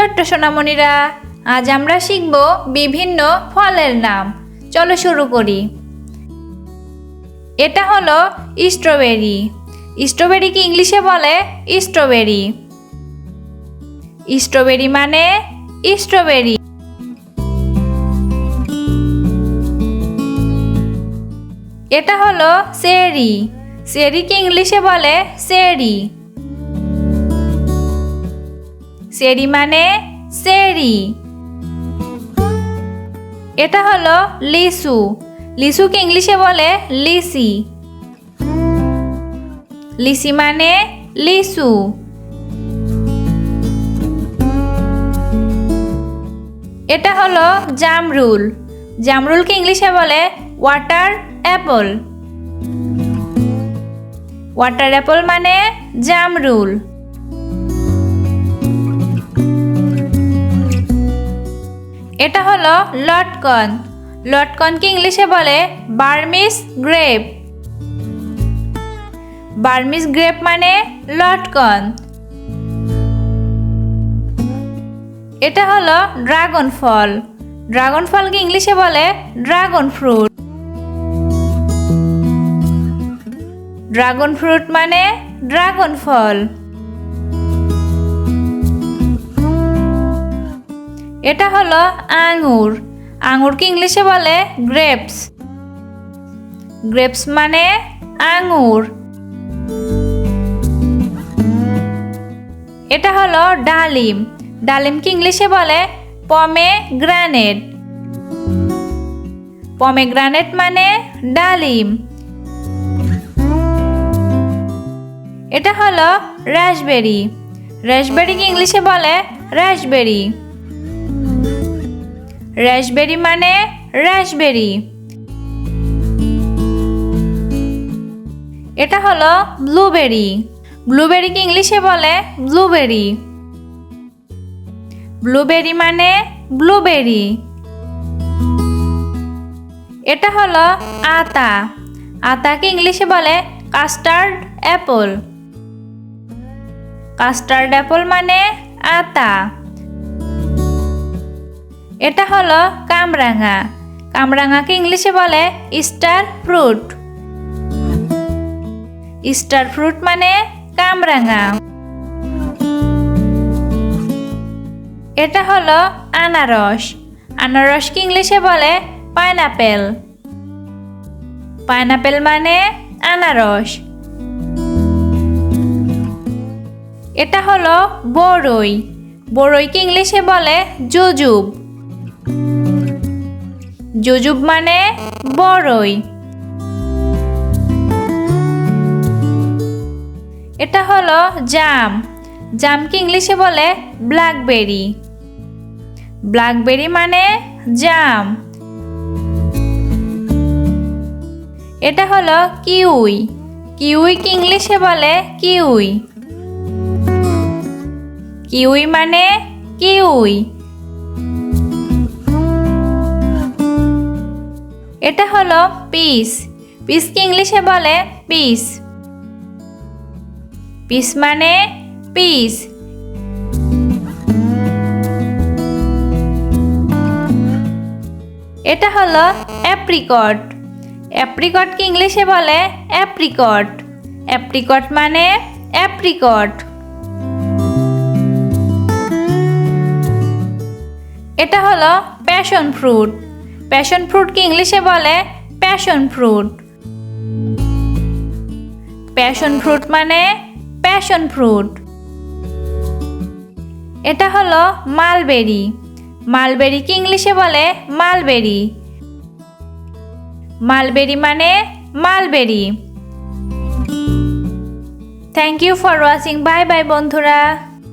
ছোট্ট সোনামণিরা, আজ আমরা শিখব বিভিন্ন ফলের নাম। চলো শুরু করি। এটা হলো স্ট্রবেরি। স্ট্রবেরিকে ইংলিশে বলে স্ট্রবেরি। স্ট্রবেরি মানে স্ট্রবেরি। এটা হলো চেরি। চেরিকে ইংলিশে বলে চেরি। চেরি মানে চেরি। এটা হলো লিচু। লিচুকে ইংলিশে বলে লিচি। লিচি মানে লিচু। এটা হলো জামরুল। জামরুলকে ইংলিশে বলে ওয়াটার অ্যাপল। ওয়াটার অ্যাপল মানে জামরুল। এটা হলো লটকন। লটকনকে ইংলিশে বলে বার্মিজ গ্রেপ। বার্মিজ গ্রেপ মানে লটকন। এটা হলো ড্রাগন ফল। ড্রাগন ফলকে ইংলিশে বলে ড্রাগন ফ্রুট। ড্রাগন ফ্রুট মানে ড্রাগন ফল। এটা হলো আঙ্গুর। আঙ্গুরকে ইংলিশে বলে গ্রেপস। গ্রেপস মানে আঙ্গুর। এটা হলো ডালিম। ডালিমকে ইংলিশে বলে পমেগ্রানেট। পমেগ্রানেট মানে ডালিম। এটা হলো রাসবেরি। রাসবেরিকে ইংলিশে বলে রাসবেরি। রাসবেরি মানে রাসবেরি। এটা হলো ব্লুবেরি। ব্লুবেরিকে ইংলিশে বলে ব্লুবেরি। ব্লুবেরি মানে ব্লুবেরি। এটা হলো আতা। আতাকে ইংলিশে বলে কাস্টার্ড অ্যাপল। কাস্টার্ড অ্যাপল মানে আতা। এটা হলো কামরাঙা। কামরাঙাকে ইংলিশে বলে স্টার ফ্রুট। স্টার ফ্রুট মানে কামরাঙা। এটা হলো আনারস। আনারসকে ইংলিশে বলে পাইনাপেল। পাইনাপেল মানে আনারস। এটা হলো বড়ই। বড়ইকে ইংলিশে বলে জুজুব। জুজুব মানে বড়ই। এটা হলো জাম। জামকে ইংলিশে বলে ব্ল্যাকবেরি। ব্ল্যাকবেরি মানে জাম। এটা হলো কিউই। কিউইকে ইংলিশে বলে কিউই। কিউই মানে কিউই। এটা হলো পিস। পিসকে ইংলিশে বলে পিস। পিস মানে পিস। এটা হলো অ্যাপ্রিকট। অ্যাপ্রিকটকে ইংলিশে বলে অ্যাপ্রিকট। অ্যাপ্রিকট মানে অ্যাপ্রিকট। এটা হলো প্যাশন ফ্রুট। প্যাশন ফ্রুটকে ইংলিশে বলে প্যাশন ফ্রুট। প্যাশন ফ্রুট মানে প্যাশন ফ্রুট। এটা হলো মালবেরি। মালবেরিকে ইংলিশে বলে মালবেরি। মালবেরি মানে mulberry. Thank you for watching. Bye bye বন্ধুরা।